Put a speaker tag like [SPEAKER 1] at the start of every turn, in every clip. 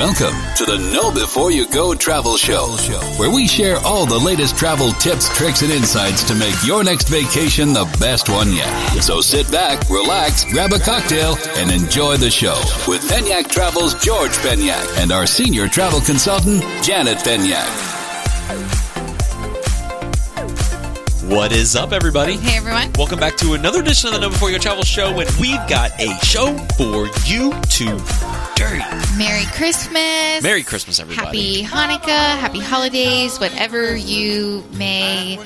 [SPEAKER 1] Welcome to the Know Before You Go Travel Show, where we share all the latest travel tips, tricks, and insights to make your next vacation the best one yet. So sit back, relax, grab a cocktail, and enjoy the show with Penyak Travel's George Penyak and our senior travel consultant, Janet Penyak.
[SPEAKER 2] What is up, everybody?
[SPEAKER 3] Hey, everyone.
[SPEAKER 2] Welcome back to another edition of the Know Before You Go Travel Show, and we've got a show for you today.
[SPEAKER 3] Merry Christmas.
[SPEAKER 2] Merry Christmas, everybody.
[SPEAKER 3] Happy Hanukkah. Happy holidays. Whatever you may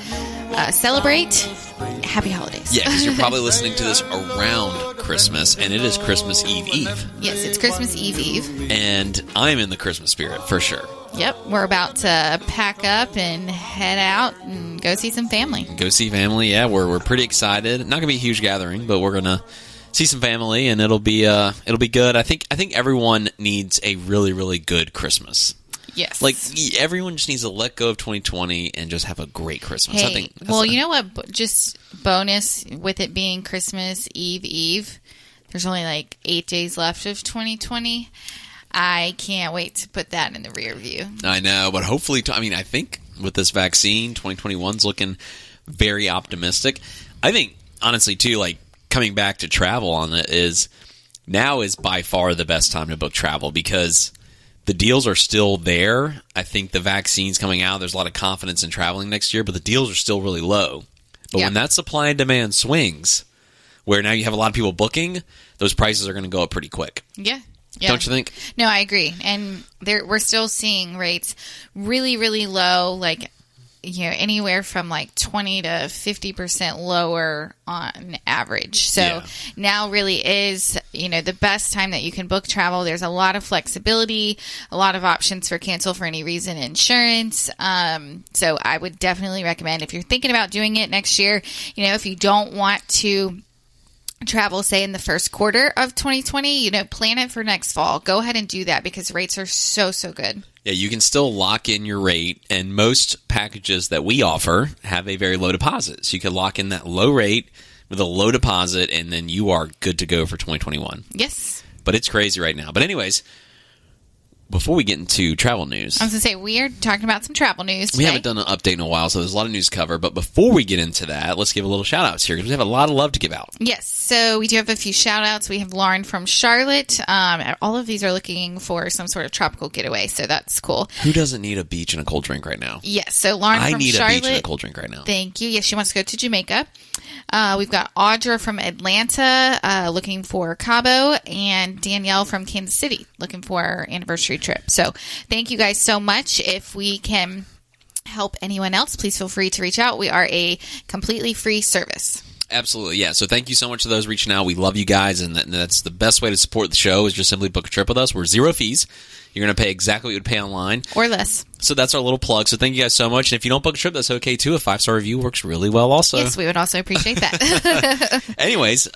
[SPEAKER 3] celebrate, happy holidays.
[SPEAKER 2] Yeah, because you're probably listening to this around Christmas, and it is Christmas Eve.
[SPEAKER 3] Yes, it's Christmas Eve.
[SPEAKER 2] And I'm in the Christmas spirit, for sure.
[SPEAKER 3] Yep, we're about to pack up and head out and go see some family.
[SPEAKER 2] Go see family, yeah. We're pretty excited. Not going to be a huge gathering, but we're going to see some family, and it'll be good. I think everyone needs a really, really good Christmas.
[SPEAKER 3] Yes.
[SPEAKER 2] Like, everyone just needs to let go of 2020 and just have a great Christmas.
[SPEAKER 3] Hey,
[SPEAKER 2] I think
[SPEAKER 3] you know what? Just bonus with it being Christmas Eve. There's only like 8 days left of 2020. I can't wait to put that in the rear view.
[SPEAKER 2] I know, but hopefully, I think with this vaccine, 2021's looking very optimistic. I think, honestly, too, like, coming back to travel on it is by far the best time to book travel because the deals are still there. I think the vaccine's coming out. There's a lot of confidence in traveling next year, but the deals are still really low. But when that supply and demand swings, where now you have a lot of people booking, those prices are going to go up pretty quick.
[SPEAKER 3] Yeah.
[SPEAKER 2] Don't you think?
[SPEAKER 3] No, I agree. And we're still seeing rates really, really low, like, anywhere from like 20 to 50% lower on average. So now really is, the best time that you can book travel. There's a lot of flexibility, a lot of options for cancel for any reason insurance. So I would definitely recommend if you're thinking about doing it next year, if you don't want to travel, say, in the first quarter of 2020, plan it for next fall. Go ahead and do that because rates are so good.
[SPEAKER 2] Yeah, you can still lock in your rate, and most packages that we offer have a very low deposit. So you can lock in that low rate with a low deposit, and then you are good to go for 2021.
[SPEAKER 3] Yes.
[SPEAKER 2] But it's crazy right now. But anyways, before we get into travel news,
[SPEAKER 3] I was going to say, we are talking about some travel news today.
[SPEAKER 2] We haven't done an update in a while, so there's a lot of news to cover. But before we get into that, let's give a little shout-outs here because we have a lot of love to give out.
[SPEAKER 3] Yes, so we do have a few shout-outs. We have Lauren from Charlotte. All of these are looking for some sort of tropical getaway, so that's cool.
[SPEAKER 2] Who doesn't need a beach and a cold drink right now?
[SPEAKER 3] Yes, so Lauren from Charlotte.
[SPEAKER 2] I need a beach and a cold drink right now.
[SPEAKER 3] Thank you. Yes, she wants to go to Jamaica. We've got Audra from Atlanta looking for Cabo, and Danielle from Kansas City looking for our anniversary trip. So thank you guys so much. If we can help anyone else, please feel free to reach out. We are a completely free service.
[SPEAKER 2] Absolutely, yeah. So thank you so much to those reaching out. We love you guys, and that's the best way to support the show is just simply book a trip with us. We're zero fees. You're going to pay exactly what you would pay online.
[SPEAKER 3] Or less.
[SPEAKER 2] So that's our little plug. So thank you guys so much. And if you don't book a trip, that's okay too. A 5-star review works really well also.
[SPEAKER 3] Yes, we would also appreciate that.
[SPEAKER 2] Anyways,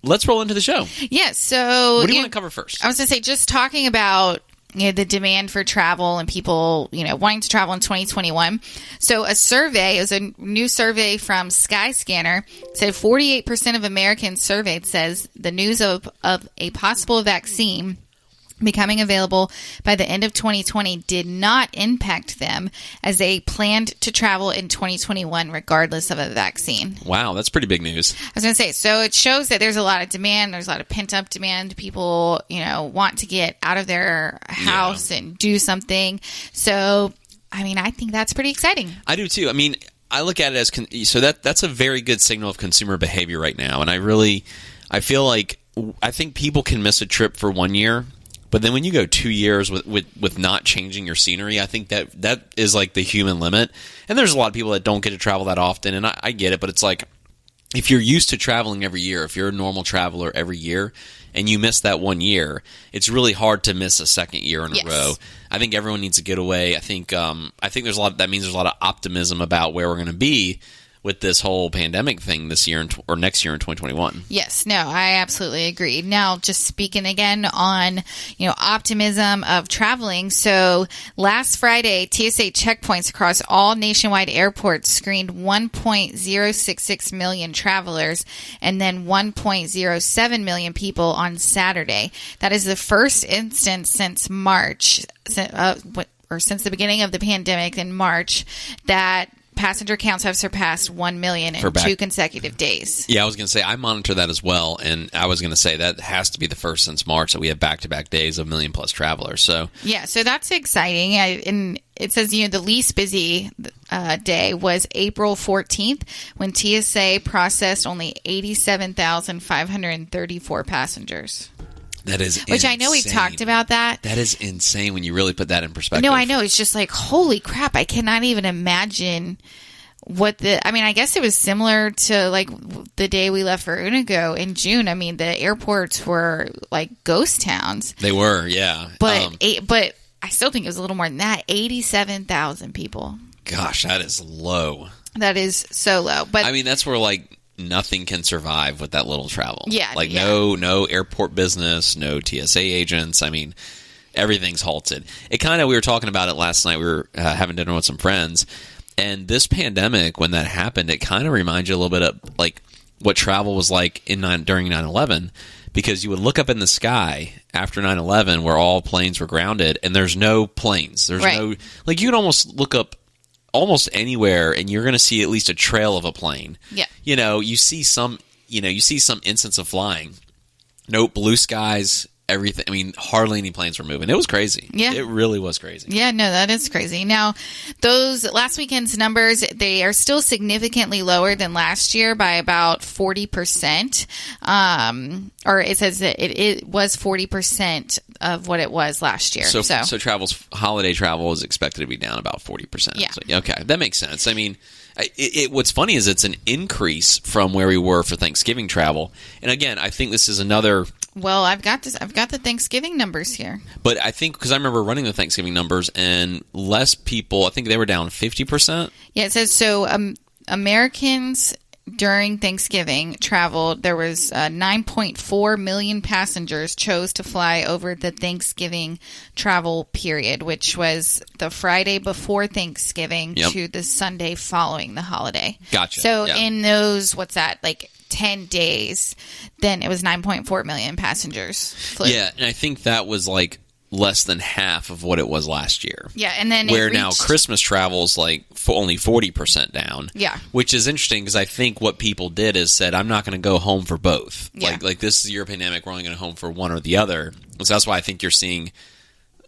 [SPEAKER 2] let's roll into the show.
[SPEAKER 3] Yes, so...
[SPEAKER 2] What do you want to cover first?
[SPEAKER 3] I was going to say, just talking about the demand for travel and people, wanting to travel in 2021. So a survey, it was a new survey from Skyscanner, said 48% of Americans surveyed says the news of a possible vaccine becoming available by the end of 2020 did not impact them as they planned to travel in 2021 regardless of a vaccine.
[SPEAKER 2] Wow, that's pretty big news.
[SPEAKER 3] I was going to say, so it shows that there's a lot of demand. There's a lot of pent-up demand. People, want to get out of their house and do something. So, I think that's pretty exciting.
[SPEAKER 2] I do too. I look at it as, that's a very good signal of consumer behavior right now. And I feel like, I think people can miss a trip for 1 year. But then when you go 2 years with not changing your scenery, I think that is like the human limit. And there's a lot of people that don't get to travel that often, and I get it. But it's like if you're used to traveling every year, if you're a normal traveler every year, and you miss that 1 year, it's really hard to miss a second year in a row. I think everyone needs to get away. I think there's a lot. That means there's a lot of optimism about where we're going to be with this whole pandemic thing this year or next year in 2021.
[SPEAKER 3] Yes, no, I absolutely agree. Now, just speaking again on, optimism of traveling. So last Friday, TSA checkpoints across all nationwide airports screened 1.066 million travelers and then 1.07 million people on Saturday. That is the first instance since March, or since the beginning of the pandemic in March, that passenger counts have surpassed 1 million in 2 consecutive days.
[SPEAKER 2] Yeah, I was going to say, I monitor that as well, and I was going to say that has to be the first since March that we have back-to-back days of million-plus travelers. So
[SPEAKER 3] so that's exciting. And it says, the least busy day was April 14th when TSA processed only 87,534 passengers.
[SPEAKER 2] That is
[SPEAKER 3] Which
[SPEAKER 2] insane.
[SPEAKER 3] I know we've talked about that.
[SPEAKER 2] That is insane when you really put that in perspective.
[SPEAKER 3] No, I know. It's just like, holy crap. I cannot even imagine I guess it was similar to like the day we left for Unigo in June. I mean, the airports were like ghost towns.
[SPEAKER 2] They were, yeah.
[SPEAKER 3] But I still think it was a little more than that. 87,000 people.
[SPEAKER 2] Gosh, that is low.
[SPEAKER 3] That is so low. But
[SPEAKER 2] I mean, that's where like nothing can survive with that little travel.
[SPEAKER 3] Yeah.
[SPEAKER 2] Like no airport business, no TSA agents. I mean, everything's halted. We were talking about it last night. We were having dinner with some friends. And this pandemic, when that happened, it kind of reminds you a little bit of like what travel was like during 9/11. Because you would look up in the sky after 9/11 where all planes were grounded and there's no planes. There's no, like you can almost look up almost anywhere and you're going to see at least a trail of a plane.
[SPEAKER 3] Yeah.
[SPEAKER 2] You see some instance of flying. No blue skies, everything. I mean, hardly any planes were moving. It was crazy.
[SPEAKER 3] Yeah.
[SPEAKER 2] It really was crazy.
[SPEAKER 3] Yeah, no, that is crazy. Now, those last weekend's numbers, they are still significantly lower than last year by about 40%. Or it says that it was 40% of what it was last year.
[SPEAKER 2] So holiday travel is expected to be down about 40%.
[SPEAKER 3] Yeah.
[SPEAKER 2] So, okay, that makes sense. I mean, what's funny is it's an increase from where we were for Thanksgiving travel. And again, I think this is another...
[SPEAKER 3] Well, I've got the Thanksgiving numbers here.
[SPEAKER 2] But I think, because I remember running the Thanksgiving numbers, and less people, I think they were down 50%.
[SPEAKER 3] Yeah, it says so Americans during Thanksgiving traveled. There was 9.4 million passengers chose to fly over the Thanksgiving travel period, which was the Friday before Thanksgiving to the Sunday following the holiday.
[SPEAKER 2] Gotcha.
[SPEAKER 3] So in those, 10 days, then it was 9.4 million passengers flew.
[SPEAKER 2] Yeah, and I think that was like less than half of what it was last year.
[SPEAKER 3] Yeah, and then
[SPEAKER 2] now Christmas travel's like only 40% down.
[SPEAKER 3] Yeah,
[SPEAKER 2] which is interesting because I think what people did is said, I'm not going to go home for both.
[SPEAKER 3] Yeah.
[SPEAKER 2] Like this is your pandemic, we're only going to home for one or the other. So that's why I think you're seeing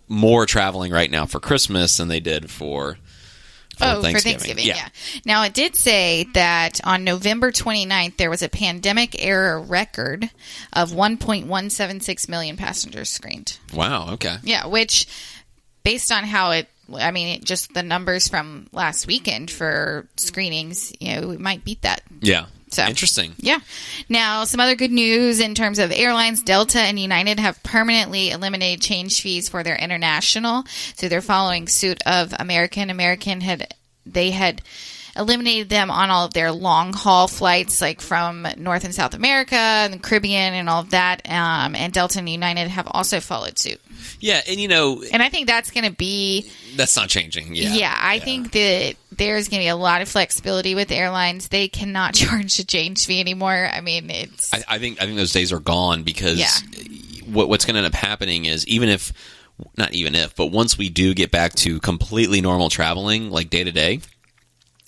[SPEAKER 2] more traveling right now for Christmas than they did for Thanksgiving.
[SPEAKER 3] Yeah. Now, it did say that on November 29th, there was a pandemic-era record of 1.176 million passengers screened.
[SPEAKER 2] Wow, okay.
[SPEAKER 3] Yeah, which, based on how just the numbers from last weekend for screenings, we might beat that.
[SPEAKER 2] Yeah.
[SPEAKER 3] So,
[SPEAKER 2] interesting.
[SPEAKER 3] Yeah. Now, some other good news in terms of airlines. Delta and United have permanently eliminated change fees for their international. So they're following suit of American. American had eliminated them on all of their long haul flights, like from North and South America and the Caribbean and all of that. And Delta and United have also followed suit.
[SPEAKER 2] Yeah, and
[SPEAKER 3] and I think that's going to be...
[SPEAKER 2] That's not changing,
[SPEAKER 3] I think that there's going to be a lot of flexibility with airlines. They cannot charge a change fee anymore. I mean, it's...
[SPEAKER 2] I think those days are gone because what's going to end up happening is but once we do get back to completely normal traveling, like day to day,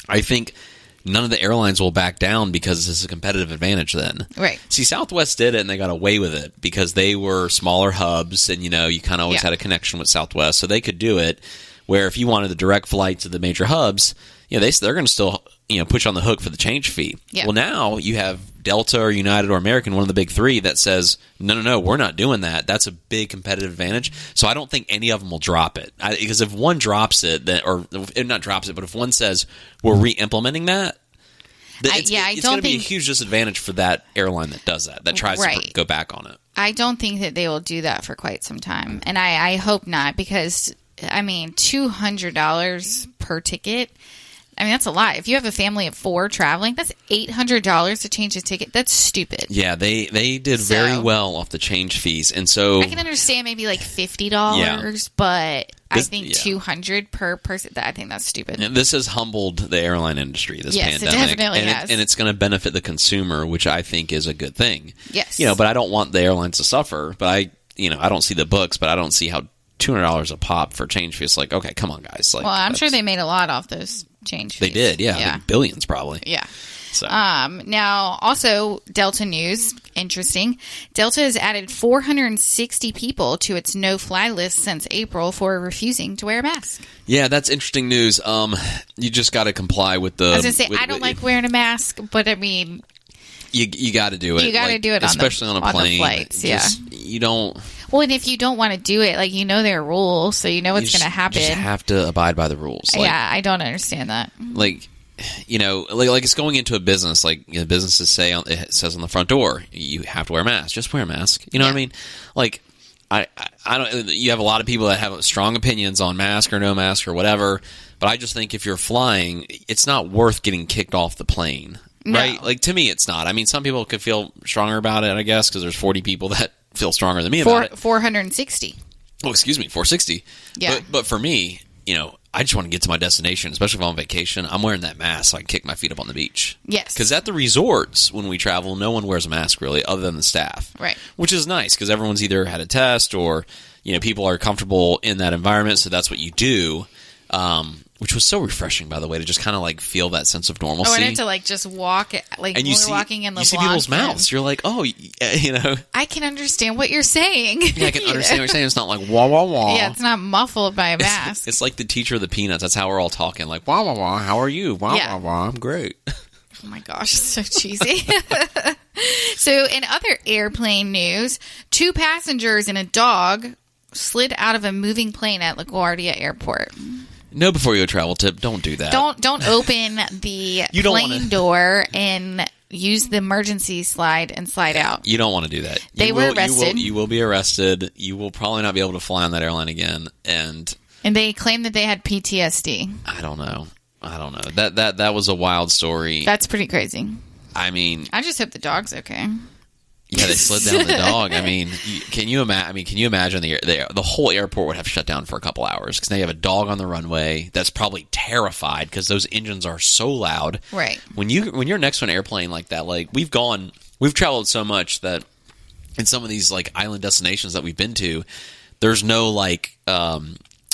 [SPEAKER 2] I think none of the airlines will back down because this is a competitive advantage then.
[SPEAKER 3] Right.
[SPEAKER 2] See, Southwest did it and they got away with it because they were smaller hubs and, you kind of always had a connection with Southwest, so they could do it. Where if you wanted the direct flight to the major hubs, they're going to still, put you on the hook for the change fee. Yeah. Well, now you have Delta or United or American, one of the big three, that says, no, we're not doing that. That's a big competitive advantage. So I don't think any of them will drop it. Because if one drops it, but if one says, we're re-implementing that, it's going to be a huge disadvantage for that airline that does that tries to go back on it.
[SPEAKER 3] I don't think that they will do that for quite some time. And I hope not because, $200 per ticket, I mean, that's a lot. If you have a family of 4 traveling, that's $800 to change a ticket. That's stupid.
[SPEAKER 2] Yeah, they did very well off the change fees. And so
[SPEAKER 3] I can understand maybe like $50, but I think $200 per person. I think that's stupid.
[SPEAKER 2] And this has humbled the airline industry, this
[SPEAKER 3] yes,
[SPEAKER 2] pandemic.
[SPEAKER 3] It definitely has.
[SPEAKER 2] And it's going to benefit the consumer, which I think is a good thing.
[SPEAKER 3] Yes.
[SPEAKER 2] But I don't want the airlines to suffer. But I don't see the books, but I don't see how $200 a pop for change fees. Like, okay, come on, guys. Like,
[SPEAKER 3] well, I'm sure they made a lot off those change fees.
[SPEAKER 2] They did, yeah. Like billions, probably.
[SPEAKER 3] Yeah.
[SPEAKER 2] So.
[SPEAKER 3] Now, also, Delta news, interesting. Delta has added 460 people to its no-fly list since April for refusing to wear a mask.
[SPEAKER 2] Yeah, that's interesting news. You just got to comply with the...
[SPEAKER 3] I was going to say, I don't like wearing a mask, but I mean...
[SPEAKER 2] You got to do it.
[SPEAKER 3] You got to do it
[SPEAKER 2] especially on a plane.
[SPEAKER 3] On the flights,
[SPEAKER 2] You don't...
[SPEAKER 3] Well, and if you don't want to do it, like, there are rules, so you know what's going to happen.
[SPEAKER 2] You just have to abide by the rules.
[SPEAKER 3] I don't understand that.
[SPEAKER 2] Like it's going into a business. Like, businesses say, it says on the front door, you have to wear a mask. Just wear a mask. You know what I mean? Like, I don't. You have a lot of people that have strong opinions on mask or no mask or whatever. But I just think if you're flying, it's not worth getting kicked off the plane.
[SPEAKER 3] No.
[SPEAKER 2] Right? Like, to me, it's not. I mean, some people could feel stronger about it, I guess, because there's 40 people that feel stronger than me about it.
[SPEAKER 3] 460.
[SPEAKER 2] Oh, excuse me, 460.
[SPEAKER 3] Yeah.
[SPEAKER 2] But for me, I just want to get to my destination, especially if I'm on vacation. I'm wearing that mask so I can kick my feet up on the beach.
[SPEAKER 3] Yes.
[SPEAKER 2] Because at the resorts, when we travel, no one wears a mask, really, other than the staff.
[SPEAKER 3] Right.
[SPEAKER 2] Which is nice, because everyone's either had a test or, people are comfortable in that environment, so that's what you do. Which was so refreshing, by the way, to just kind of like feel that sense of normalcy.
[SPEAKER 3] Oh, and to like just walk, like
[SPEAKER 2] and
[SPEAKER 3] when we're walking in the
[SPEAKER 2] you see people's mouths. You're like, oh,
[SPEAKER 3] I can understand what you're saying.
[SPEAKER 2] Yeah, I can understand what you're saying. It's not like wah wah wah.
[SPEAKER 3] Yeah, it's not muffled by a mask.
[SPEAKER 2] It's like the teacher of the Peanuts. That's how we're all talking. Like wah wah wah. How are you? Wah wah wah. I'm great.
[SPEAKER 3] Oh my gosh, it's so cheesy. So, in other airplane news, 2 passengers and a dog slid out of a moving plane at LaGuardia Airport.
[SPEAKER 2] No, before you go travel tip, don't do that.
[SPEAKER 3] Don't open the plane door and use the emergency slide and slide out.
[SPEAKER 2] You don't want to do that.
[SPEAKER 3] They were arrested.
[SPEAKER 2] You will be arrested. You will probably not be able to fly on that airline again. And
[SPEAKER 3] they claimed that they had PTSD.
[SPEAKER 2] I don't know. That was a wild story.
[SPEAKER 3] That's pretty crazy.
[SPEAKER 2] I mean,
[SPEAKER 3] I just hope the dog's okay.
[SPEAKER 2] Yeah, they slid down the dog. I mean, can you imagine the whole airport would have shut down for a couple hours because now you have a dog on the runway that's probably terrified because those engines are so loud.
[SPEAKER 3] Right.
[SPEAKER 2] When you're next to an airplane like that, like we've traveled so much that in some of these like island destinations that we've been to, there's no like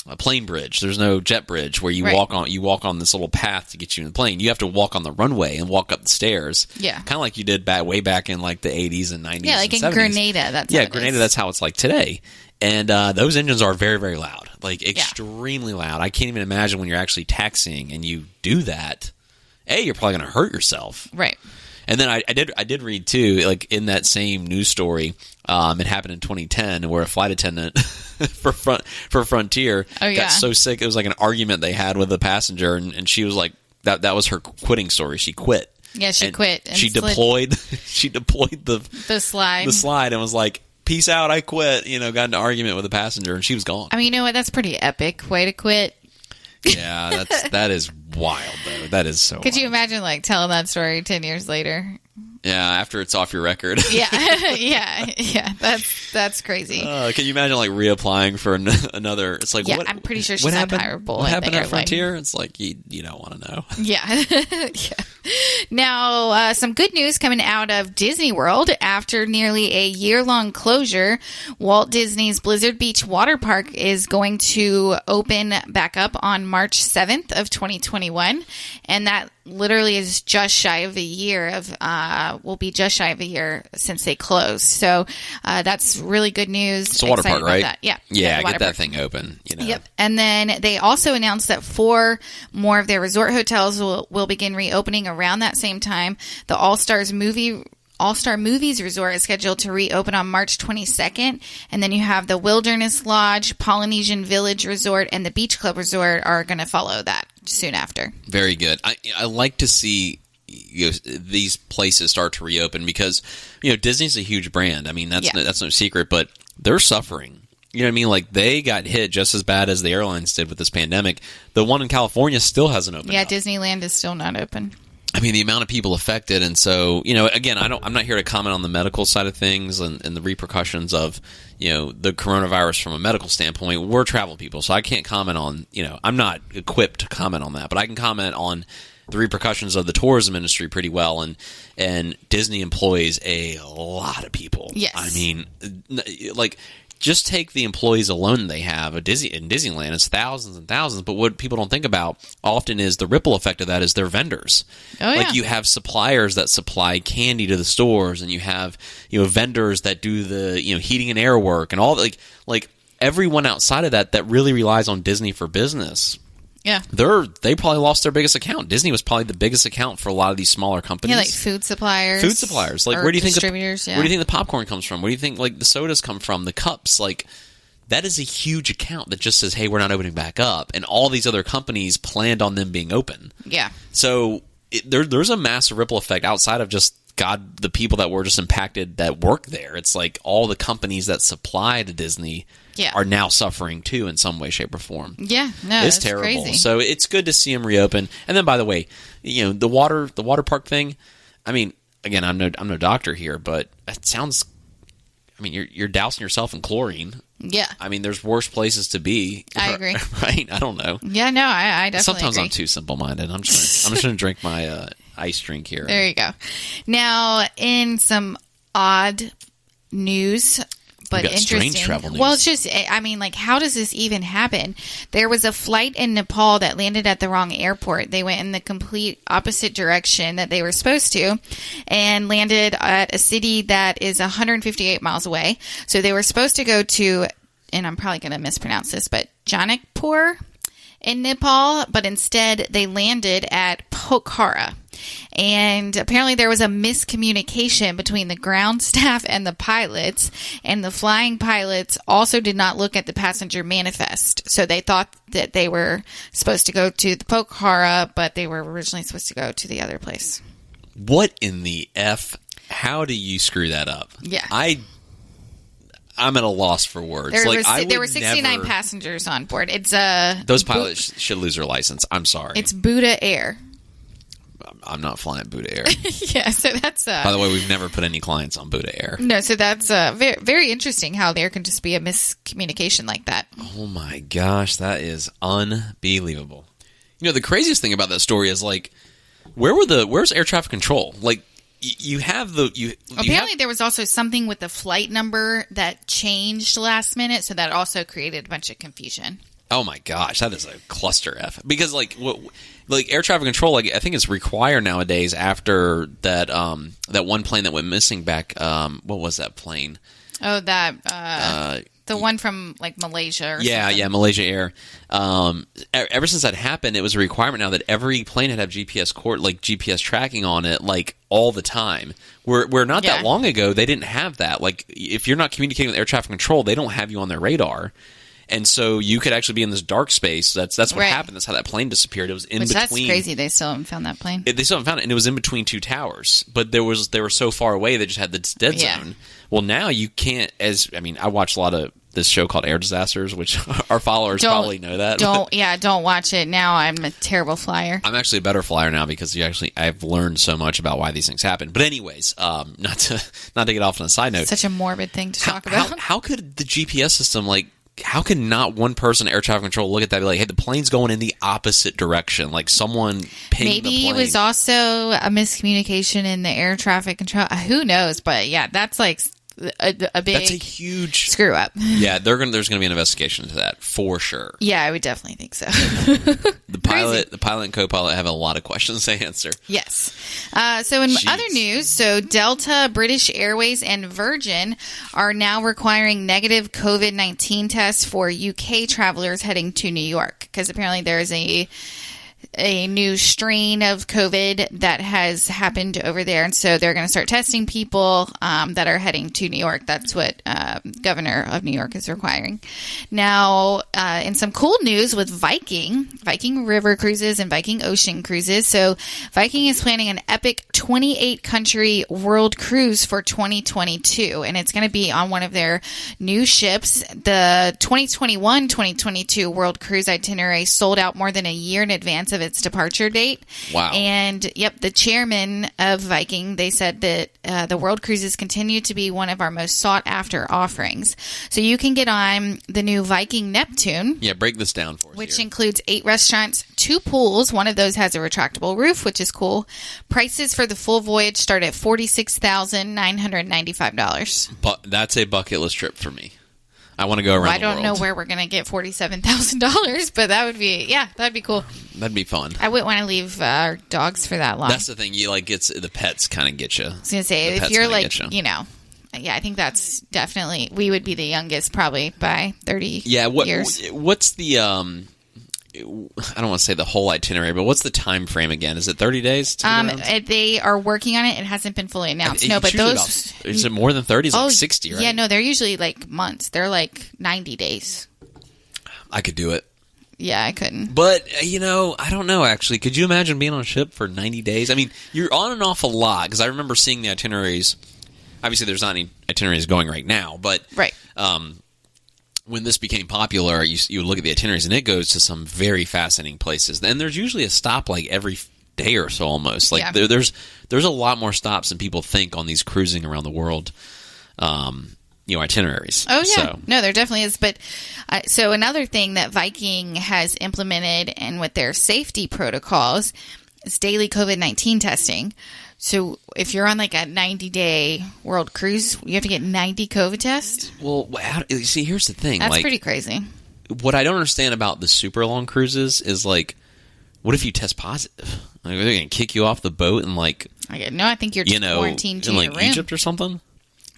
[SPEAKER 2] a plane bridge. There's no jet bridge where you walk on this little path to get you in the plane. You have to walk on the runway and walk up the stairs.
[SPEAKER 3] Yeah.
[SPEAKER 2] Kind of like you did way back in like the 80s and 90s.
[SPEAKER 3] Yeah, like
[SPEAKER 2] and
[SPEAKER 3] in
[SPEAKER 2] 70s.
[SPEAKER 3] Grenada.
[SPEAKER 2] Grenada, that's how it's like today. And those engines are very, very loud. Like extremely loud. I can't even imagine when you're actually taxiing and you do that. You're probably going to hurt yourself.
[SPEAKER 3] Right.
[SPEAKER 2] And then I did read too, like in that same news story, it happened in 2010 where a flight attendant for Frontier got so sick. It was like an argument they had with a passenger, and she was like, that was her quitting story. She quit.
[SPEAKER 3] Yeah, she quit. And
[SPEAKER 2] she deployed the slide and was like, peace out, I quit. Got into an argument with a passenger, and she was gone.
[SPEAKER 3] I mean, you know what? That's a pretty epic way to quit.
[SPEAKER 2] Yeah, that is wild though. That is so.
[SPEAKER 3] Could you imagine like telling that story 10 years later?
[SPEAKER 2] Yeah, after it's off your record.
[SPEAKER 3] yeah. That's crazy.
[SPEAKER 2] Can you imagine like reapplying for another? It's like
[SPEAKER 3] I'm pretty sure she's unhireable.
[SPEAKER 2] What happened at Frontier? It's like you don't want to know.
[SPEAKER 3] Yeah. Now, some good news coming out of Disney World. After nearly a year-long closure, Walt Disney's Blizzard Beach Water Park is going to open back up on March 7th of 2021, and that literally is just shy of a year will be just shy of a year since they closed. So that's really good news.
[SPEAKER 2] It's a water park, right?
[SPEAKER 3] That. Yeah.
[SPEAKER 2] Get that thing open.
[SPEAKER 3] Yep. And then they also announced that 4 more of their resort hotels will begin reopening around that same time. The All-Star Movies Resort is scheduled to reopen on March 22nd. And then you have the Wilderness Lodge, Polynesian Village Resort, and the Beach Club Resort are going to follow that soon after.
[SPEAKER 2] Very good. I like to see these places start to reopen because Disney's a huge brand. I mean, that's no secret, but they're suffering. You know what I mean? Like, they got hit just as bad as the airlines did with this pandemic. The one in California still hasn't opened up.
[SPEAKER 3] Disneyland is still not open.
[SPEAKER 2] I mean, the amount of people affected, and so, again, I'm not here to comment on the medical side of things and the repercussions of, the coronavirus from a medical standpoint. We're travel people, so I can't comment on, I'm not equipped to comment on that, but I can comment on the repercussions of the tourism industry pretty well, and Disney employs a lot of people.
[SPEAKER 3] Yes.
[SPEAKER 2] I mean, like, just take the employees alone they have in Disneyland. It's thousands and thousands, but what people don't think about often is the ripple effect of that is their vendors.
[SPEAKER 3] Oh, yeah.
[SPEAKER 2] Like, you have suppliers that supply candy to the stores, and you have vendors that do the heating and air work and all like everyone outside of that really relies on Disney for business.
[SPEAKER 3] Yeah.
[SPEAKER 2] They probably lost their biggest account. Disney was probably the biggest account for a lot of these smaller companies.
[SPEAKER 3] Yeah, like food suppliers.
[SPEAKER 2] Like, where do you think
[SPEAKER 3] distributors?
[SPEAKER 2] where do you think the popcorn comes from? Where do you think like the sodas come from? The cups, like, that is a huge account that just says, "Hey, we're not opening back up," and all these other companies planned on them being open.
[SPEAKER 3] Yeah.
[SPEAKER 2] So there's a massive ripple effect outside of just the people that were just impacted that work there. It's like all the companies that supply to Disney are now suffering too in some way, shape, or form.
[SPEAKER 3] Yeah, no,
[SPEAKER 2] it's
[SPEAKER 3] that's
[SPEAKER 2] terrible.
[SPEAKER 3] crazy.
[SPEAKER 2] So it's good to see them reopen. And then, by the way, the water park thing. I mean, again, I'm no doctor here, but it sounds. I mean, you're dousing yourself in chlorine.
[SPEAKER 3] Yeah.
[SPEAKER 2] I mean, there's worse places to be.
[SPEAKER 3] I agree.
[SPEAKER 2] Right? I don't know.
[SPEAKER 3] Yeah, no, I definitely
[SPEAKER 2] Sometimes
[SPEAKER 3] agree.
[SPEAKER 2] I'm too simple-minded. I'm just going to drink my ice drink here.
[SPEAKER 3] There you go. Now, in some odd news, but
[SPEAKER 2] got
[SPEAKER 3] interesting.
[SPEAKER 2] strange travel news.
[SPEAKER 3] Well, it's just, I mean, like, how does this even happen? There was a flight in Nepal that landed at the wrong airport. They went in the complete opposite direction that they were supposed to and landed at a city that is 158 miles away. So they were supposed to go to, and I'm probably going to mispronounce this, but Janakpur in Nepal, but instead they landed at Pokhara. And apparently there was a miscommunication between the ground staff and the pilots, and the flying pilots also did not look at the passenger manifest. So they thought that they were supposed to go to the Pokhara, but they were originally supposed to go to the other place.
[SPEAKER 2] What in the F? How do you screw that up?
[SPEAKER 3] Yeah.
[SPEAKER 2] I'm at a loss for words.
[SPEAKER 3] There were 69 passengers on board. It's
[SPEAKER 2] those pilots should lose their license. I'm sorry.
[SPEAKER 3] It's Buddha Air.
[SPEAKER 2] I'm not flying Buddha Air.
[SPEAKER 3] Yeah, so that's...
[SPEAKER 2] By the way, we've never put any clients on Buddha Air.
[SPEAKER 3] No, so that's very, very interesting how there can just be a miscommunication like that.
[SPEAKER 2] Oh my gosh, that is unbelievable. The craziest thing about that story is, like, where's air traffic control? Like, you have
[SPEAKER 3] apparently there was also something with the flight number that changed last minute, so that also created a bunch of confusion.
[SPEAKER 2] Oh my gosh, that is a cluster F. Because like air traffic control, like, I think it's required nowadays after that one plane that went missing back. What was that plane?
[SPEAKER 3] Oh, that the one from like Malaysia. Or something.
[SPEAKER 2] Malaysia Air. Ever since that happened, it was a requirement now that every plane had to have GPS tracking on it, like, all the time. Where not that long ago they didn't have that. Like, if you're not communicating with air traffic control, they don't have you on their radar. And so you could actually be in this dark space. That's what happened. That's how that plane disappeared. It was in between.
[SPEAKER 3] That's crazy. They still haven't found that plane.
[SPEAKER 2] They still haven't found it, and it was in between two towers. But they were so far away, they just had this dead zone. Well, now you can't. I watch a lot of this show called Air Disasters, which our followers probably know that.
[SPEAKER 3] Don't watch it now. I'm a terrible flyer.
[SPEAKER 2] I'm actually a better flyer now because I've learned so much about why these things happen. But anyways, not to get off on a side note.
[SPEAKER 3] Such a morbid thing to talk about.
[SPEAKER 2] How could the GPS system, like, how could not one person air traffic control look at that and be like, hey, the plane's going in the opposite direction? Like, someone pinged the plane.
[SPEAKER 3] Maybe it was also a miscommunication in the air traffic control. Who knows? But yeah, that's like a big
[SPEAKER 2] that's a huge
[SPEAKER 3] screw up.
[SPEAKER 2] Yeah, there's going to be an investigation into that for sure.
[SPEAKER 3] Yeah, I would definitely think so.
[SPEAKER 2] The pilot and co-pilot have a lot of questions to answer.
[SPEAKER 3] Yes. So in other news, Delta, British Airways, and Virgin are now requiring negative COVID-19 tests for UK travelers heading to New York, because apparently there is a a new strain of COVID that has happened over there. And so they're going to start testing people that are heading to New York. That's what Governor of New York is requiring. Now, in some cool news with Viking River Cruises and Viking Ocean Cruises. So Viking is planning an epic 28-country world cruise for 2022. And it's going to be on one of their new ships. The 2021-2022 world cruise itinerary sold out more than a year in advance of its departure date.
[SPEAKER 2] Wow.
[SPEAKER 3] And the chairman of Viking, they said that the world cruises continue to be one of our most sought after offerings. So you can get on the new Viking Neptune.
[SPEAKER 2] Yeah, break this down for us.
[SPEAKER 3] Which
[SPEAKER 2] here.
[SPEAKER 3] includes 8 restaurants, 2 pools. One of those has a retractable roof, which is cool. Prices for the full voyage start at $46,995.
[SPEAKER 2] But that's a bucket list trip for me. I want to go around the world.
[SPEAKER 3] I don't know where we're going to get $47,000, but that'd be cool.
[SPEAKER 2] That'd be fun.
[SPEAKER 3] I wouldn't want to leave our dogs for that long.
[SPEAKER 2] That's the thing. You the pets kind of get you.
[SPEAKER 3] I was going to say, if you're I think that's definitely, we would be the youngest probably by 30 years.
[SPEAKER 2] What's the, I don't want to say the whole itinerary, but what's the time frame again? Is it 30 days?
[SPEAKER 3] They are working on it. It hasn't been fully announced. Is it
[SPEAKER 2] more than 30? It's like 60, right?
[SPEAKER 3] Yeah, no, they're usually like months. They're like 90 days.
[SPEAKER 2] I could do it.
[SPEAKER 3] Yeah, I couldn't.
[SPEAKER 2] But, I don't know, actually. Could you imagine being on a ship for 90 days? I mean, you're on and off a lot, because I remember seeing the itineraries. Obviously, there's not any itineraries going right now, but
[SPEAKER 3] right.
[SPEAKER 2] When this became popular, you look at the itineraries, and it goes to some very fascinating places. And there's usually a stop like every day or so, almost. Like there's a lot more stops than people think on these cruising around the world, itineraries.
[SPEAKER 3] Oh yeah, no, there definitely is. But so another thing that Viking has implemented, and with their safety protocols, is daily COVID-19 testing. So if you're on like a 90-day world cruise, you have to get 90 COVID tests?
[SPEAKER 2] Well, see, here's the thing.
[SPEAKER 3] That's pretty crazy.
[SPEAKER 2] What I don't understand about the super long cruises is, like, what if you test positive? Like, are they going to kick you off the boat and, like...
[SPEAKER 3] I think you're just quarantined to
[SPEAKER 2] in,
[SPEAKER 3] your
[SPEAKER 2] like,
[SPEAKER 3] room.
[SPEAKER 2] Egypt or something?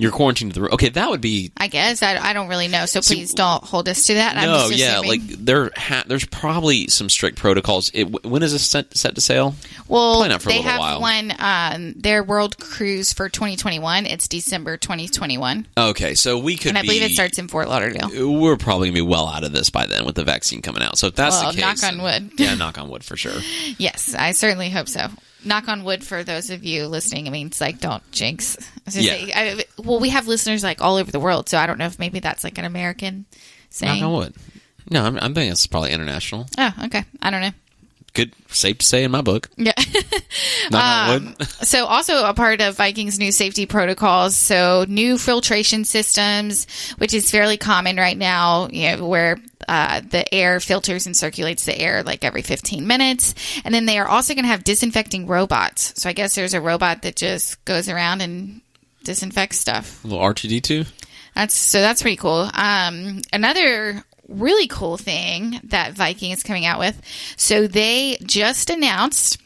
[SPEAKER 2] You're quarantined to the room. Okay, that would be...
[SPEAKER 3] I guess. I don't really know, so please don't hold us to that. I'm just assuming.
[SPEAKER 2] There's probably some strict protocols. When is this set to sail?
[SPEAKER 3] Well,
[SPEAKER 2] probably not for a little while.
[SPEAKER 3] They have one, their world cruise for 2021. It's December 2021.
[SPEAKER 2] Okay, so we could
[SPEAKER 3] And I believe it starts in Fort Lauderdale.
[SPEAKER 2] We're probably going to be well out of this by then with the vaccine coming out. So if that's the case...
[SPEAKER 3] knock on wood.
[SPEAKER 2] Yeah, knock on wood for sure.
[SPEAKER 3] Yes, I certainly hope so. Knock on wood for those of you listening. I mean, it's like, don't jinx. We have listeners like all over the world, so I don't know if maybe that's like an American saying.
[SPEAKER 2] Knock on wood. No, I'm thinking it's probably international.
[SPEAKER 3] Oh, okay. I don't know.
[SPEAKER 2] Good, safe to say in my book.
[SPEAKER 3] Yeah.
[SPEAKER 2] Knock on wood.
[SPEAKER 3] So also a part of Viking's new safety protocols, so new filtration systems, which is fairly common right now, where the air filters and circulates the air like every 15 minutes. And then they are also going to have disinfecting robots. So I guess there's a robot that just goes around and disinfects stuff.
[SPEAKER 2] A little R2-D2?
[SPEAKER 3] That's pretty cool. Another really cool thing that Viking is coming out with. So they just announced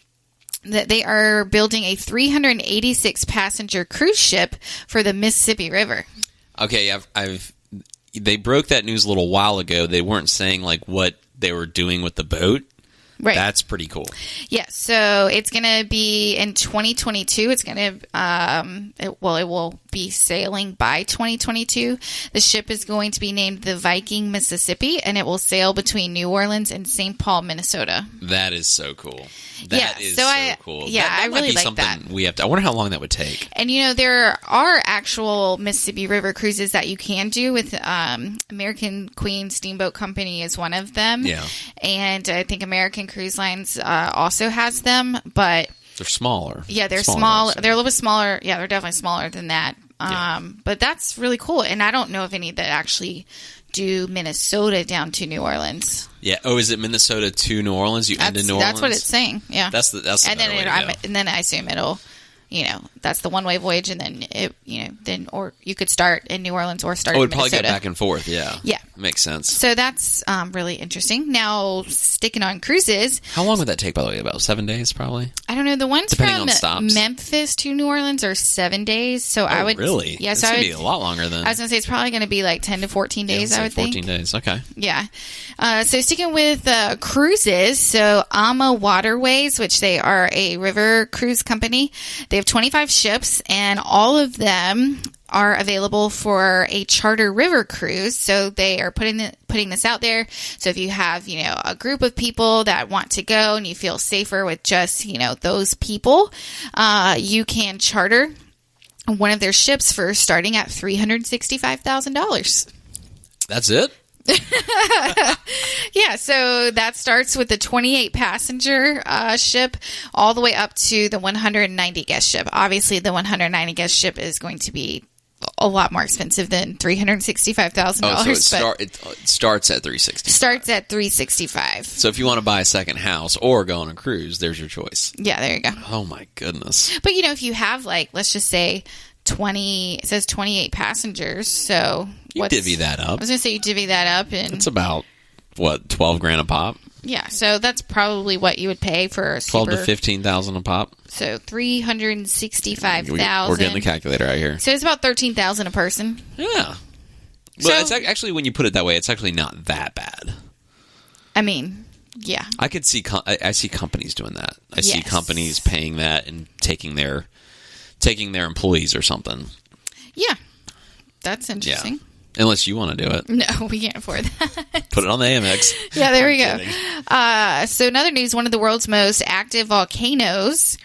[SPEAKER 3] that they are building a 386 passenger cruise ship for the Mississippi River.
[SPEAKER 2] Okay, they broke that news a little while ago. They weren't saying like what they were doing with the boat.
[SPEAKER 3] Right.
[SPEAKER 2] That's pretty cool.
[SPEAKER 3] Yeah. So it's going to be in 2022. It's going to, it will be sailing by 2022. The ship is going to be named the Viking Mississippi, and it will sail between New Orleans and St. Paul, Minnesota.
[SPEAKER 2] That is so cool.
[SPEAKER 3] That is so cool. Yeah,
[SPEAKER 2] that
[SPEAKER 3] I
[SPEAKER 2] might
[SPEAKER 3] really
[SPEAKER 2] be
[SPEAKER 3] like
[SPEAKER 2] something
[SPEAKER 3] that.
[SPEAKER 2] We have to. I wonder how long that would take.
[SPEAKER 3] And there are actual Mississippi River cruises that you can do with American Queen Steamboat Company is one of them.
[SPEAKER 2] Yeah,
[SPEAKER 3] and I think American Cruise Lines also has them, but
[SPEAKER 2] they're smaller.
[SPEAKER 3] Yeah, they're small. They're a little bit smaller. Yeah, they're definitely smaller than that. But that's really cool. And I don't know of any that actually do Minnesota down to New Orleans.
[SPEAKER 2] Yeah. Oh, is it Minnesota to New Orleans? You end in New Orleans?
[SPEAKER 3] That's what it's saying. Yeah.
[SPEAKER 2] That's the
[SPEAKER 3] and then I assume it'll, that's the one way voyage, and then or you could start in New Orleans or start in Minnesota.
[SPEAKER 2] Probably get back and forth. Yeah.
[SPEAKER 3] Yeah.
[SPEAKER 2] makes sense.
[SPEAKER 3] So that's really interesting. Now, sticking on cruises.
[SPEAKER 2] How long would that take, by the way? About 7 days, probably?
[SPEAKER 3] I don't know. The ones
[SPEAKER 2] Depending
[SPEAKER 3] from
[SPEAKER 2] on stops.
[SPEAKER 3] Memphis to New Orleans are 7 days. So I would
[SPEAKER 2] really?
[SPEAKER 3] Yeah,
[SPEAKER 2] It's
[SPEAKER 3] so
[SPEAKER 2] going
[SPEAKER 3] I
[SPEAKER 2] to
[SPEAKER 3] would
[SPEAKER 2] be a lot longer than.
[SPEAKER 3] I was going to say it's probably going to be like 10 to 14 days, I would
[SPEAKER 2] 14
[SPEAKER 3] think.
[SPEAKER 2] days, okay.
[SPEAKER 3] Yeah. So sticking with cruises, so Waterways, which they are a river cruise company, they have 25 ships, and all of them are available for a charter river cruise. So they are putting this out there. So if you have, a group of people that want to go and you feel safer with just, those people, you can charter one of their ships for starting at $365,000.
[SPEAKER 2] That's it?
[SPEAKER 3] Yeah, so that starts with the 28 passenger ship all the way up to the 190 guest ship. Obviously, the 190 guest ship is going to be a lot more expensive than $365,000.
[SPEAKER 2] Oh, so it starts at $365,000.
[SPEAKER 3] Starts at $365,000.
[SPEAKER 2] So if you want to buy a second house or go on a cruise, there's your choice.
[SPEAKER 3] Yeah, there you go.
[SPEAKER 2] Oh my goodness.
[SPEAKER 3] But if you have let's just say 20, it says 28 passengers, so
[SPEAKER 2] you divvy that up.
[SPEAKER 3] I was going to say you divvy that up, and
[SPEAKER 2] it's about $12,000 a pop.
[SPEAKER 3] Yeah, so that's probably what you would pay for a super.
[SPEAKER 2] 12 to 15,000 a pop.
[SPEAKER 3] So 365,000.
[SPEAKER 2] We're getting the calculator out here.
[SPEAKER 3] So it's about 13,000 a person.
[SPEAKER 2] Yeah. But it's actually, when you put it that way, it's actually not that bad.
[SPEAKER 3] I mean, yeah.
[SPEAKER 2] I could see. I see companies doing that. I see companies paying that and taking their employees or something.
[SPEAKER 3] Yeah, that's interesting.
[SPEAKER 2] Yeah. Unless you want to do it.
[SPEAKER 3] No, we can't afford that.
[SPEAKER 2] Put it on the Amex.
[SPEAKER 3] Yeah, there we go. So in other news, one of the world's most active volcanoes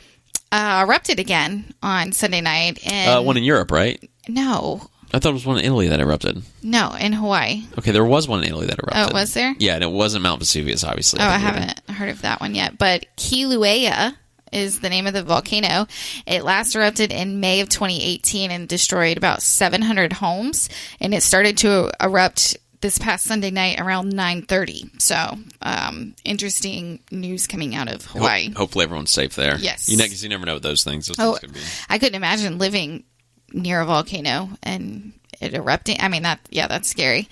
[SPEAKER 3] erupted again on Sunday night. And
[SPEAKER 2] one in Europe, right?
[SPEAKER 3] No.
[SPEAKER 2] I thought it was one in Italy that erupted.
[SPEAKER 3] No, in Hawaii.
[SPEAKER 2] Okay, there was one in Italy that erupted.
[SPEAKER 3] Oh, was there?
[SPEAKER 2] Yeah, and it wasn't Mount Vesuvius, obviously.
[SPEAKER 3] Oh, I haven't heard of that one yet. But Kilauea is the name of the volcano. It last erupted in May of 2018 and destroyed about 700 homes. And it started to erupt this past Sunday night around 9:30. So, interesting news coming out of Hawaii.
[SPEAKER 2] Hopefully everyone's safe there.
[SPEAKER 3] Yes.
[SPEAKER 2] You never know what those things could be.
[SPEAKER 3] I couldn't imagine living near a volcano and it erupting. I mean, that's scary.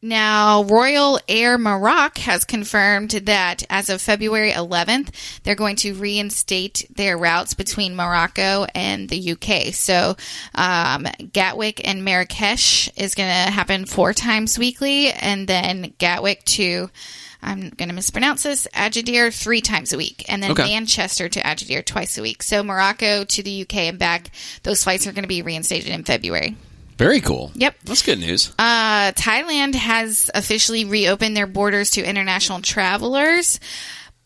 [SPEAKER 3] Now, Royal Air Maroc has confirmed that as of February 11th, they're going to reinstate their routes between Morocco and the UK. So, Gatwick and Marrakesh is going to happen 4 times weekly, and then Gatwick to, I'm going to mispronounce this, Agadir 3 times a week, and then Manchester to Agadir twice a week. So, Morocco to the UK and back, those flights are going to be reinstated in February.
[SPEAKER 2] Very cool.
[SPEAKER 3] Yep.
[SPEAKER 2] That's good news.
[SPEAKER 3] Thailand has officially reopened their borders to international travelers.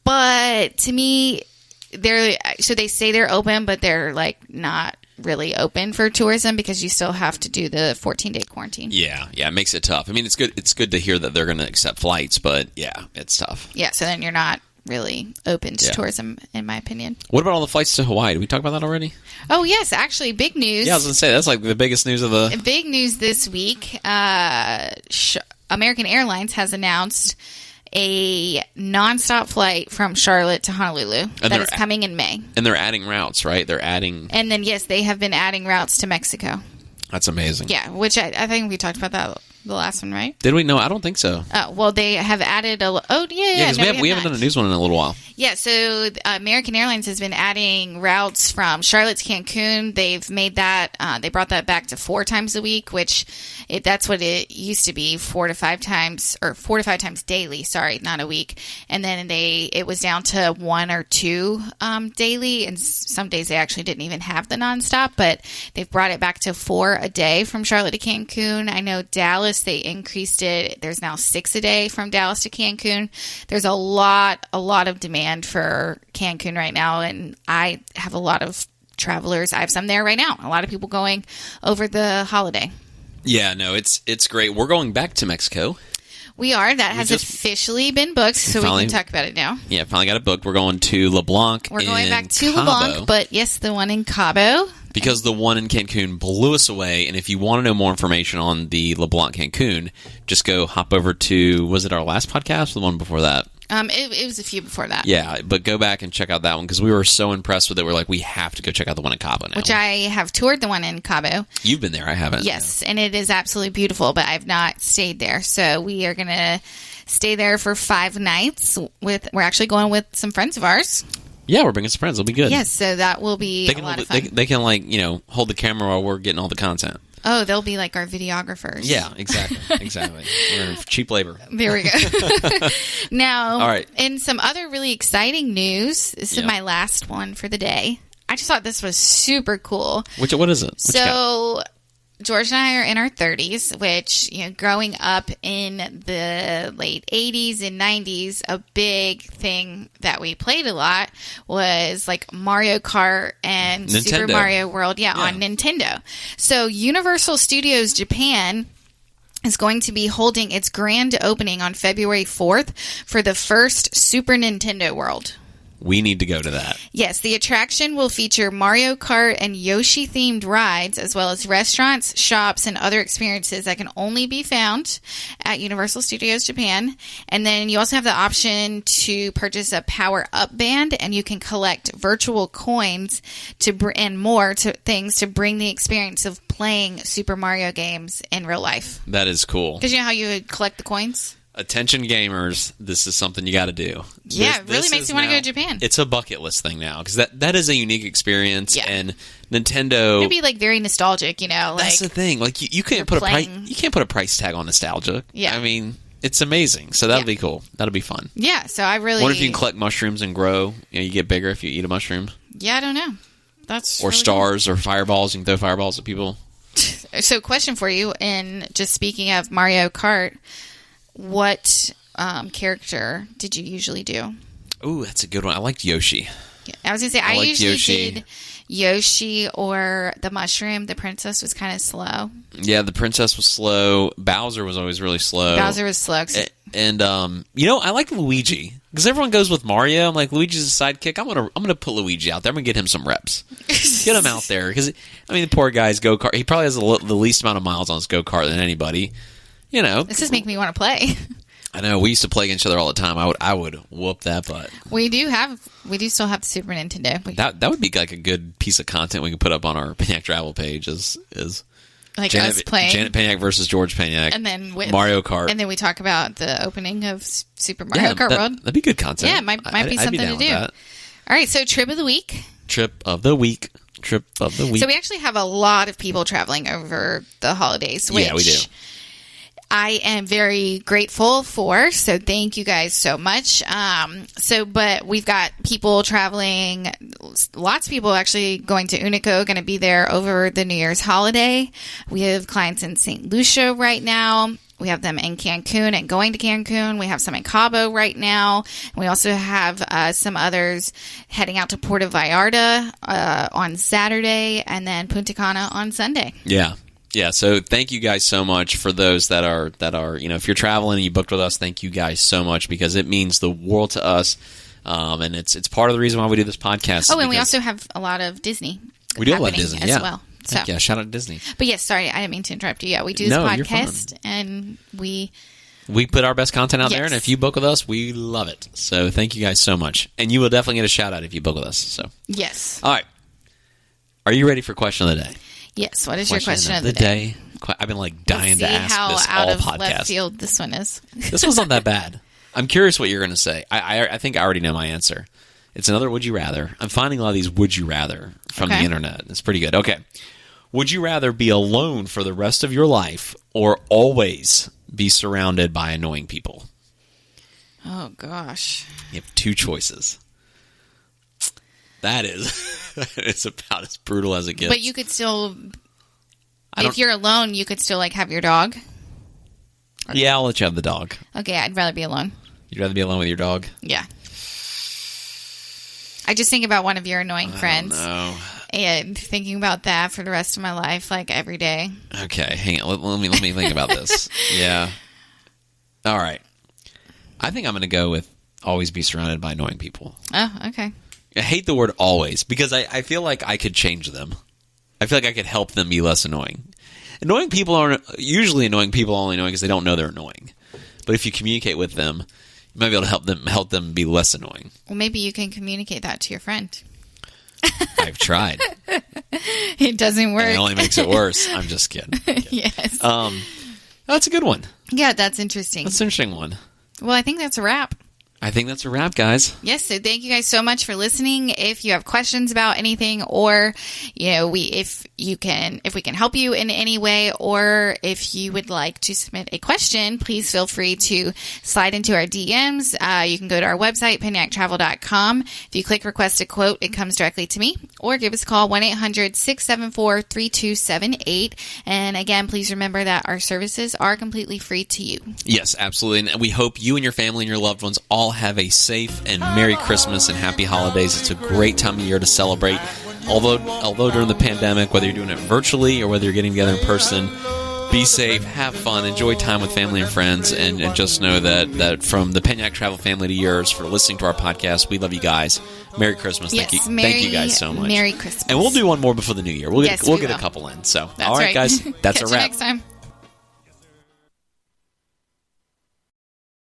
[SPEAKER 3] But to me, they say they're open, but they're not really open for tourism because you still have to do the 14-day quarantine.
[SPEAKER 2] Yeah, it makes it tough. I mean, it's good to hear that they're going to accept flights, but yeah, it's tough.
[SPEAKER 3] Yeah, so then you're not really open to tourism, in my opinion.
[SPEAKER 2] What about all the flights to Hawaii? Did we talk about that already?
[SPEAKER 3] Oh, yes, actually, big news.
[SPEAKER 2] Yeah, I was going to say, that's the biggest news of the...
[SPEAKER 3] Big news this week. American Airlines has announced a nonstop flight from Charlotte to Honolulu that is coming in May.
[SPEAKER 2] And they're adding routes, right? They're adding...
[SPEAKER 3] And then, yes, they have been adding routes to Mexico.
[SPEAKER 2] That's amazing.
[SPEAKER 3] Yeah, which I think we talked about that the last one, right?
[SPEAKER 2] Did we? No, I don't think so.
[SPEAKER 3] Oh, well, they have added a... Oh, yeah.
[SPEAKER 2] Because we haven't done a news one in a little while.
[SPEAKER 3] Yeah, so American Airlines has been adding routes from Charlotte to Cancun. They've made that... they brought that back to 4 times a week, which that's what it used to be, 4 to 5 times... Or 4 to 5 times daily, sorry, not a week. And then it was down to 1 or 2 daily, and some days they actually didn't even have the nonstop, but they've brought it back to 4 a day from Charlotte to Cancun. I know Dallas, they increased it. There's now 6 a day from Dallas to Cancun. There's a lot of demand for Cancun right now, and I have a lot of travelers. I have some there right now. A lot of people going over the holiday.
[SPEAKER 2] Yeah, no, it's great. We're going back to Mexico.
[SPEAKER 3] We are. That has officially been booked, so we can talk about it now.
[SPEAKER 2] Yeah, finally got it booked. We're going to LeBlanc.
[SPEAKER 3] We're going back to LeBlanc, but yes, the one in Cabo.
[SPEAKER 2] Because the one in Cancun blew us away, and if you want to know more information on the LeBlanc Cancun, just go hop over to, was it our last podcast or the one before that?
[SPEAKER 3] It was a few before that.
[SPEAKER 2] Yeah, but go back and check out that one because we were so impressed with it. We're like, we have to go check out the one in Cabo now.
[SPEAKER 3] Which I have toured the one in Cabo.
[SPEAKER 2] You've been there, I haven't.
[SPEAKER 3] Yes, and it is absolutely beautiful, but I've not stayed there. So we are going to stay there for 5 nights. We're actually going with some friends of ours.
[SPEAKER 2] Yeah, we're bringing some friends. It'll be good.
[SPEAKER 3] Yes, so that will be a lot of fun.
[SPEAKER 2] They can, like, hold the camera while we're getting all the content.
[SPEAKER 3] Oh, they'll be like our videographers.
[SPEAKER 2] Yeah, exactly. We're cheap labor.
[SPEAKER 3] There we go. Now,
[SPEAKER 2] all right.
[SPEAKER 3] In some other really exciting news, this is my last one for the day. I just thought this was super cool.
[SPEAKER 2] What is it?
[SPEAKER 3] So, George and I are in our 30s, which, growing up in the late 80s and 90s, a big thing that we played a lot was like Mario Kart and
[SPEAKER 2] Nintendo.
[SPEAKER 3] Super Mario World, on Nintendo. So, Universal Studios Japan is going to be holding its grand opening on February 4th for the first Super Nintendo World.
[SPEAKER 2] We need to go to that.
[SPEAKER 3] Yes, the attraction will feature Mario Kart and Yoshi-themed rides, as well as restaurants, shops, and other experiences that can only be found at Universal Studios Japan. And then you also have the option to purchase a power-up band, and you can collect virtual coins and more things to bring the experience of playing Super Mario games in real life.
[SPEAKER 2] That is cool.
[SPEAKER 3] Because you know how you would collect the coins?
[SPEAKER 2] Attention gamers, this is something you got to do.
[SPEAKER 3] Yeah, it really makes you want to go to Japan.
[SPEAKER 2] It's a bucket list thing now because that is a unique experience, and Nintendo.
[SPEAKER 3] It'd be like very nostalgic,
[SPEAKER 2] That's the thing. Like you can't put a price tag on nostalgia.
[SPEAKER 3] Yeah,
[SPEAKER 2] I mean it's amazing. So that'll be cool. That'll be fun.
[SPEAKER 3] Yeah. So I really
[SPEAKER 2] wonder if you can collect mushrooms and grow. You get bigger if you eat a mushroom.
[SPEAKER 3] Yeah, I don't know. That's
[SPEAKER 2] or
[SPEAKER 3] really
[SPEAKER 2] stars or fireballs. You can throw fireballs at people.
[SPEAKER 3] So, question for you, and just speaking of Mario Kart. What character did you usually do?
[SPEAKER 2] Ooh, that's a good one. I liked Yoshi.
[SPEAKER 3] Yeah, I was going to say, I usually did Yoshi or the mushroom. The princess was kind of slow.
[SPEAKER 2] Yeah, the princess was slow. Bowser was always really slow.
[SPEAKER 3] Bowser was slow.
[SPEAKER 2] And I like Luigi. Because everyone goes with Mario. I'm like, Luigi's a sidekick. I'm gonna put Luigi out there. I'm going to get him some reps. Get him out there. Because, the poor guy's go-kart. He probably has the least amount of miles on his go-kart than anybody.
[SPEAKER 3] This is making me want to play.
[SPEAKER 2] I know. We used to play against each other all the time. I would whoop that butt.
[SPEAKER 3] We do still have the Super Nintendo.
[SPEAKER 2] That would be like a good piece of content we can put up on our Paniac Travel page. Is
[SPEAKER 3] like
[SPEAKER 2] Janet,
[SPEAKER 3] us playing
[SPEAKER 2] Janet Paniac versus George Paniac,
[SPEAKER 3] and then
[SPEAKER 2] Mario Kart,
[SPEAKER 3] and then we talk about the opening of Super Mario Kart World.
[SPEAKER 2] That'd be good content.
[SPEAKER 3] Yeah, it might be something to do. All right, so trip of the week. So we actually have a lot of people traveling over the holidays. Which
[SPEAKER 2] we do.
[SPEAKER 3] I am very grateful for, so thank you guys so much. But we've got people traveling, lots of people actually going to Unico, going to be there over the New Year's holiday. We have clients in St. Lucia right now. We have them in Cancun and going to Cancun. We have some in Cabo right now. And we also have some others heading out to Puerto Vallarta on Saturday and then Punta Cana on Sunday.
[SPEAKER 2] Yeah, so thank you guys so much for those that are if you're traveling and you booked with us, thank you guys so much because it means the world to us, and it's part of the reason why we do this podcast.
[SPEAKER 3] Oh, and we also have a lot of Disney.
[SPEAKER 2] We do have a lot of Disney
[SPEAKER 3] as well. So
[SPEAKER 2] yeah, shout out to Disney.
[SPEAKER 3] But yes, sorry, I didn't mean to interrupt you. Yeah, we do this podcast, and we
[SPEAKER 2] put our best content out there, and if you book with us, we love it. So thank you guys so much, and you will definitely get a shout out if you book with us. So
[SPEAKER 3] yes.
[SPEAKER 2] All right, are you ready for question of the day?
[SPEAKER 3] Yes. What is your question of the day?
[SPEAKER 2] I've been dying to ask
[SPEAKER 3] how
[SPEAKER 2] this
[SPEAKER 3] out
[SPEAKER 2] all
[SPEAKER 3] of
[SPEAKER 2] podcast.
[SPEAKER 3] Left field this one is.
[SPEAKER 2] This was not that bad. I'm curious what you're going to say. I think I already know my answer. It's another would you rather. I'm finding a lot of these would you rather from the internet. It's pretty good. Okay. Would you rather be alone for the rest of your life or always be surrounded by annoying people?
[SPEAKER 3] Oh, gosh.
[SPEAKER 2] You have 2 choices. That is, it's about as brutal as it gets.
[SPEAKER 3] But you could still, if you're alone, you could still have your dog.
[SPEAKER 2] Yeah, I'll let you have the dog.
[SPEAKER 3] Okay, I'd rather be alone.
[SPEAKER 2] You'd rather be alone with your dog?
[SPEAKER 3] Yeah. I just think about one of your annoying friends.
[SPEAKER 2] No.
[SPEAKER 3] And thinking about that for the rest of my life, every day.
[SPEAKER 2] Okay, hang on. Let me think about this. Yeah. All right. I think I'm going to go with always be surrounded by annoying people.
[SPEAKER 3] Oh, okay.
[SPEAKER 2] I hate the word always because I feel like I could change them. I feel like I could help them be less annoying. Annoying people aren't usually annoying people only annoying because they don't know they're annoying. But if you communicate with them, Maybe it'll help them be less annoying.
[SPEAKER 3] Well, maybe you can communicate that to your friend.
[SPEAKER 2] I've tried.
[SPEAKER 3] It doesn't work.
[SPEAKER 2] And it only makes it worse. I'm just kidding.
[SPEAKER 3] Yes.
[SPEAKER 2] That's a good one.
[SPEAKER 3] Yeah, that's interesting.
[SPEAKER 2] That's an interesting one.
[SPEAKER 3] Well, I think that's a wrap.
[SPEAKER 2] I think that's a wrap, guys.
[SPEAKER 3] Yes, so thank you guys so much for listening. If you have questions about anything, or if we can help you in any way, or if you would like to submit a question, please feel free to slide into our DMs. You can go to our website, PennyacTravel.com. If you click request a quote, it comes directly to me, or give us a call 1-800-674-3278. And again, please remember that our services are completely free to you.
[SPEAKER 2] Yes, absolutely. And we hope you and your family and your loved ones all have a safe and Merry Christmas and Happy Holidays. It's a great time of year to celebrate. Although during the pandemic, whether you're doing it virtually or whether you're getting together in person, be safe, have fun, enjoy time with family and friends, and just know that from the Penyak Travel family to yours, for listening to our podcast, we love you guys. Merry Christmas.
[SPEAKER 3] Yes,
[SPEAKER 2] thank you guys so much.
[SPEAKER 3] Merry Christmas.
[SPEAKER 2] And we'll do one more before the new year. We'll get
[SPEAKER 3] will.
[SPEAKER 2] a couple in. So,
[SPEAKER 3] That's
[SPEAKER 2] all right, guys, that's
[SPEAKER 3] Catch
[SPEAKER 2] a wrap.
[SPEAKER 3] you next time.